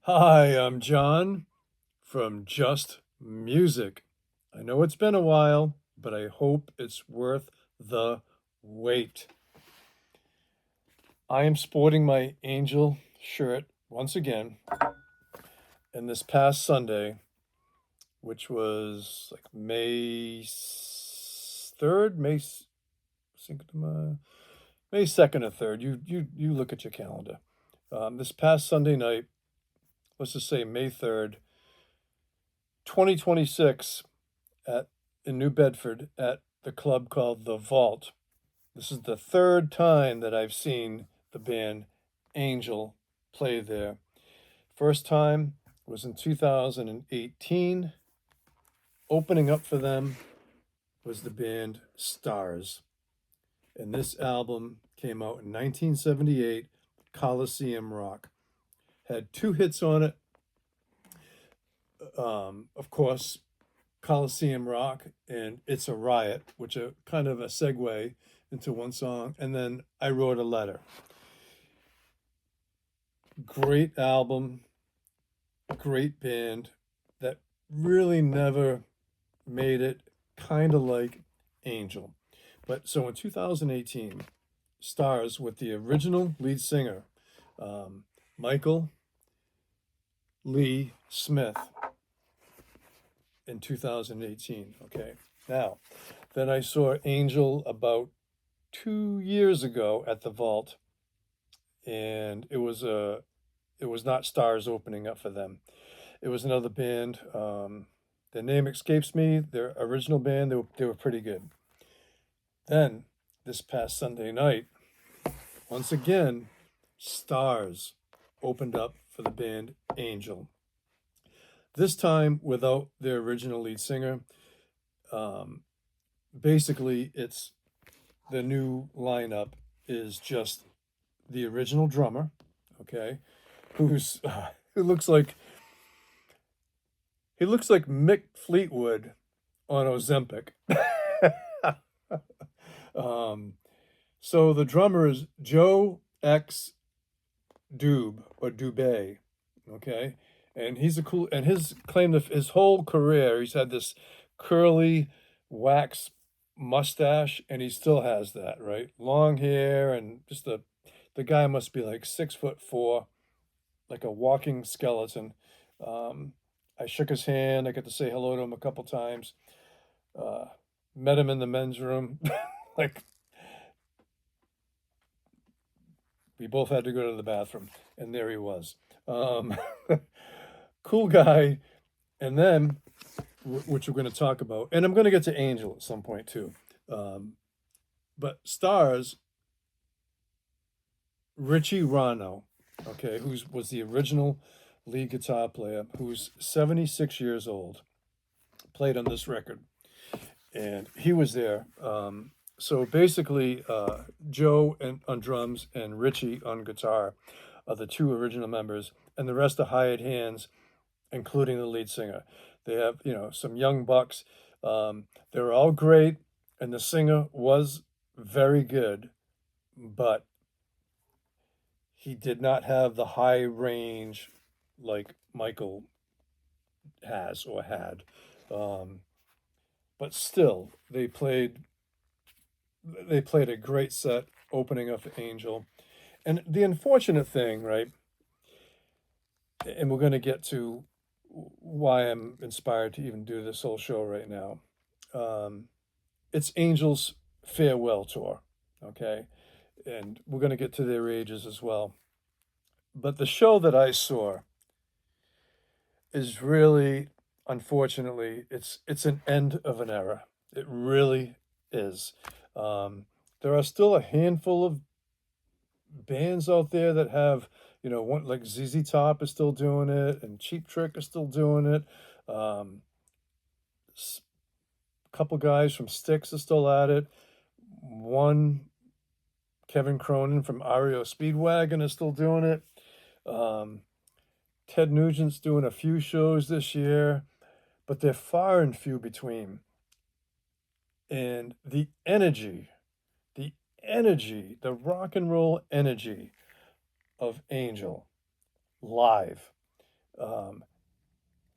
Hi, I'm John from Just Music. I know it's been a while, but I hope it's worth the wait. I am sporting my Angel shirt once again, and this past Sunday, which was like May 3rd, May 2nd or 3rd. You look at your calendar. This past Sunday night, let's just say May 3rd, 2026, at in New Bedford at the club called The Vault. This is the third time that I've seen the band Angel play there. First time was in 2018. Opening up for them was the band Starz. And this album came out in 1978, Coliseum Rock. Had two hits on it. Of course, Coliseum Rock and It's a Riot, which are kind of a segue into one song. And then I Wrote a Letter. Great album, great band that really never made it, kind of like Angel. But so in 2018, Starz with the original lead singer, Michael Lee Smith, in 2018. Okay. Now, then I saw Angel about 2 years ago at the Vault, and it was not Stars opening up for them. It was another band. The name escapes me. Their original band. They were pretty good. Then this past Sunday night, once again, Stars opened up for the band Angel. This time without their original lead singer. Um, Basically, it's the new lineup is just the original drummer, okay, who's who looks like Mick Fleetwood on Ozempic. um, so the drummer is Joe X Dube or Dubé, okay, and he's a cool. And his claim to his whole career, he's had this curly wax mustache, and he still has that, right? Long hair and just the guy must be like 6'4", like a walking skeleton. Um, I shook his hand. I got to say hello to him a couple times. Uh, Met him in the men's room. Like we both had to go to the bathroom, and there he was. Um, cool guy. And then, which we're going to talk about, and I'm going to get to Angel at some point too. Um, but Stars, Richie Rano, okay, who was the original lead guitar player, who's 76 years old, played on this record, and he was there. So basically, Joe on drums and Richie on guitar are the two original members, and the rest are hired hands, including the lead singer. They have, some young bucks. They're all great, and the singer was very good, but he did not have the high range like Michael has or had. Um, but still, they played a great set opening up for Angel. And the unfortunate thing, right? And we're going to get to why I'm inspired to even do this whole show right now. Um, it's Angel's farewell tour, okay? And we're going to get to their ages as well. But the show that I saw is really, unfortunately, it's an end of an era. It really is. Um, there are still a handful of bands out there that have, one like ZZ Top is still doing it, and Cheap Trick is still doing it. Um, Couple guys from Styx are still at it. One Kevin Cronin from REO Speedwagon is still doing it. Um, Ted Nugent's doing a few shows this year, but they're far and few between. And the the rock and roll energy of Angel live um,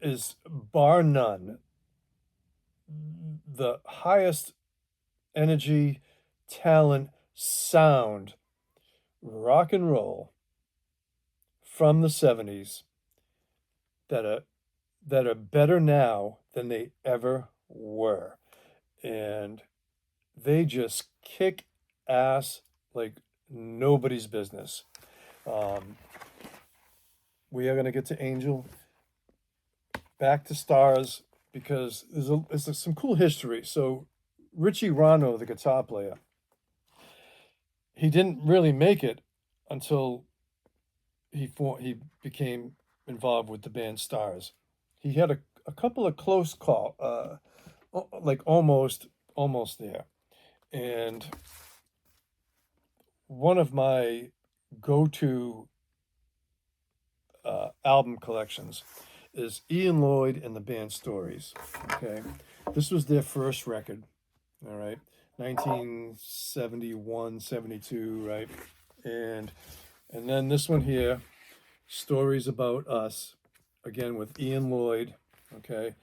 is bar none the highest energy, talent, sound, rock and roll from the 70s that are better now than they ever were. And they just kick ass like nobody's business. Um, we are going to get to Angel, back to Starz, because there's some cool history. So Richie Rano, the guitar player, he didn't really make it until he became involved with the band Starz. He had a couple of close like almost there. And one of my go-to album collections is Ian Lloyd and the Band Stories. Okay, this was their first record. All right, 1971, 72, right, and then this one here, Stories About Us, again with Ian Lloyd. Okay,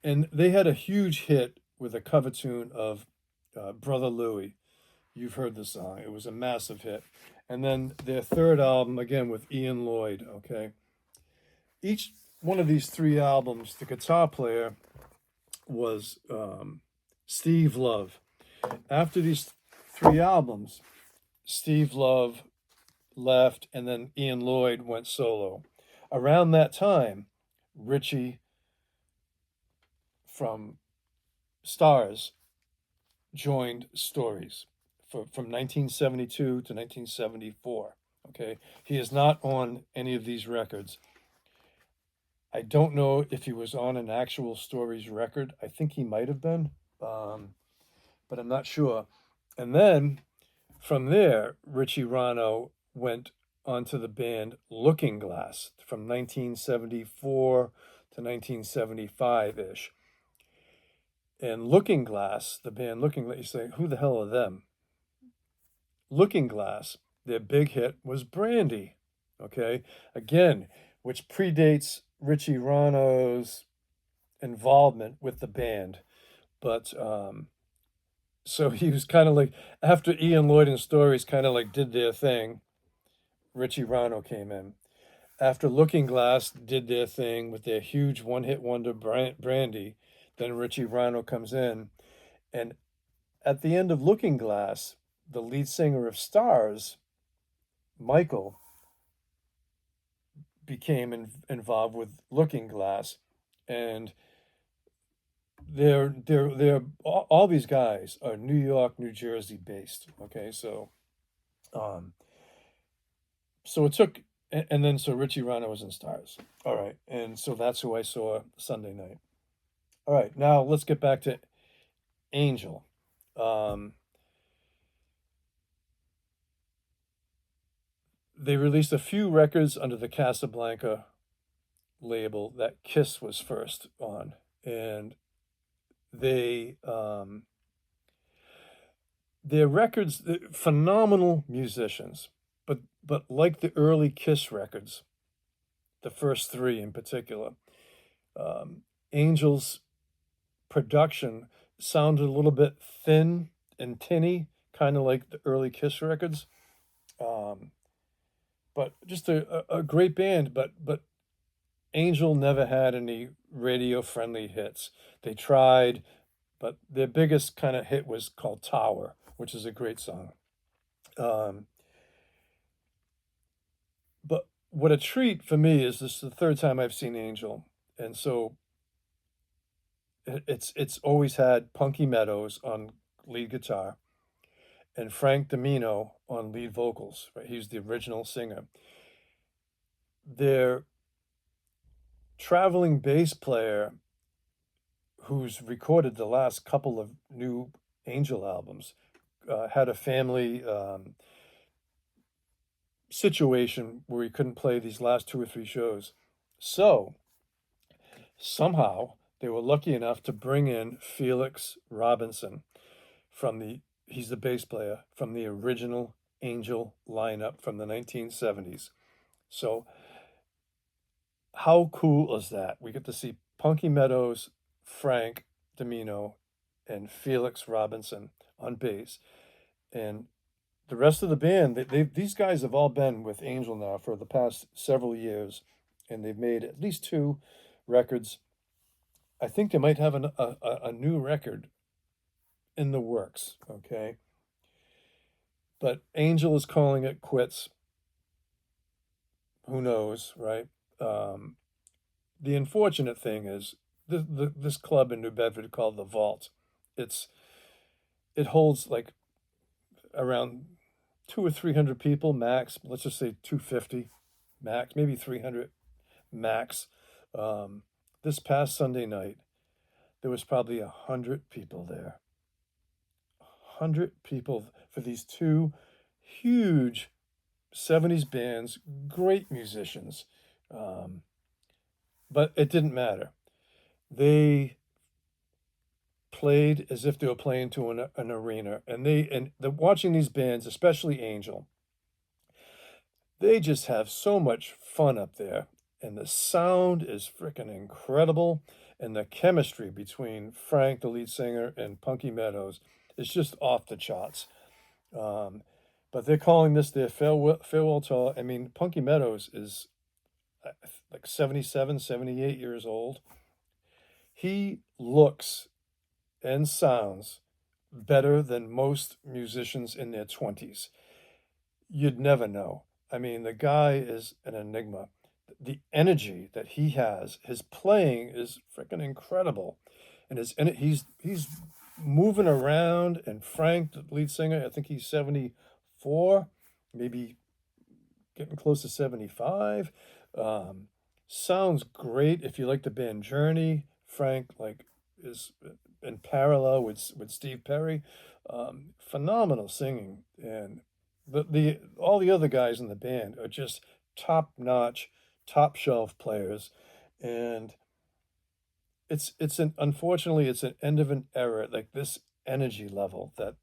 and they had a huge hit with a cover tune of Brother Louie. You've heard the song. It was a massive hit. And then their third album, again with Ian Lloyd, okay? Each one of these three albums, the guitar player was Steve Love. After these three albums, Steve Love left, and then Ian Lloyd went solo. Around that time, Richie from Starz joined Stories from 1972 to 1974. Okay, he is not on any of these records. I don't know if he was on an actual Stories record. I think he might have been, but I'm not sure. And then from there, Richie Rano went onto the band Looking Glass from 1974 to 1975 ish. And Looking Glass, the band Looking Glass, you say, who the hell are them? Looking Glass, their big hit was Brandy. Okay, again, which predates Richie Rano's involvement with the band. But so he was kind of like, after Ian Lloyd and Stories kind of like did their thing, Richie Rano came in. After Looking Glass did their thing with their huge one-hit wonder Brandy, then Richie Rano comes in. And at the end of Looking Glass, the lead singer of Starz, Michael, became involved with Looking Glass, and they're all these guys are New York, New Jersey based. Okay, um, so it took, and then so Richie Rano was in Starz. All right, and so that's who I saw Sunday night. All right, now let's get back to Angel. Um, they released a few records under the Casablanca label that Kiss was first on, and they their records, phenomenal musicians, but like the early Kiss records, the first three in particular, Angel's production sounded a little bit thin and tinny, kind of like the early Kiss records. Um, but just a great band, but Angel never had any radio friendly hits. They tried, but their biggest kind of hit was called Tower, which is a great song. Um, but what a treat for me is this is the third time I've seen Angel, and so it's always had Punky Meadows on lead guitar and Frank Domino on lead vocals. Right, he's the original singer. Their traveling bass player, who's recorded the last couple of new Angel albums, had a family situation where he couldn't play these last two or three shows. So somehow they were lucky enough to bring in Felix Robinson he's the bass player from the original Angel lineup from the 1970s. So How cool is that? We get to see Punky Meadows, Frank Domino, and Felix Robinson on bass. And the rest of the band, these guys have all been with Angel now for the past several years, and they've made at least two records. I think they might have a new record in the works, okay? But Angel is calling it quits. Who knows, right? Um, the unfortunate thing is this club in New Bedford called the Vault. It's it holds like around 200 or 300 people max. Let's just say 250 max, maybe 300 max. Um, this past Sunday night, there was probably 100 people there. 100 people for these two huge 70s bands, great musicians. Um, but it didn't matter. They played as if they were playing to an arena, and watching these bands, especially Angel, they just have so much fun up there, and the sound is freaking incredible, and the chemistry between Frank, the lead singer, and Punky Meadows is just off the charts. Um, but they're calling this their farewell tour. I mean, Punky Meadows is like 77, 78 years old. He looks and sounds better than most musicians in their 20s. You'd never know. I mean, the guy is an enigma. The energy that he has, his playing is freaking incredible. And he's moving around, and Frank, the lead singer, I think he's 74, maybe getting close to 75. Um, Sounds great if you like the band Journey. Frank like is in parallel with Steve Perry. Phenomenal singing, and the all the other guys in the band are just top notch, top shelf players, and it's an unfortunately it's an end of an era, like this energy level that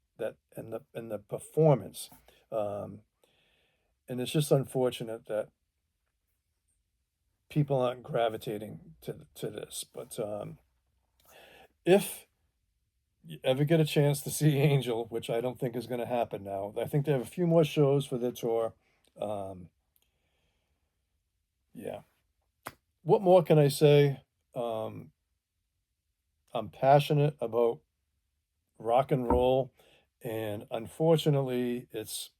and the performance. Um, and it's just unfortunate that people aren't gravitating to this. But if you ever get a chance to see Angel, which I don't think is going to happen now, I think they have a few more shows for their tour. Um, yeah. What more can I say? Um, I'm passionate about rock and roll, and unfortunately, it's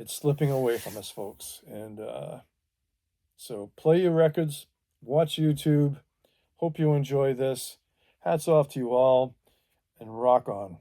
slipping away from us, folks. And so play your records, watch YouTube. Hope you enjoy this. Hats off to you all, and rock on.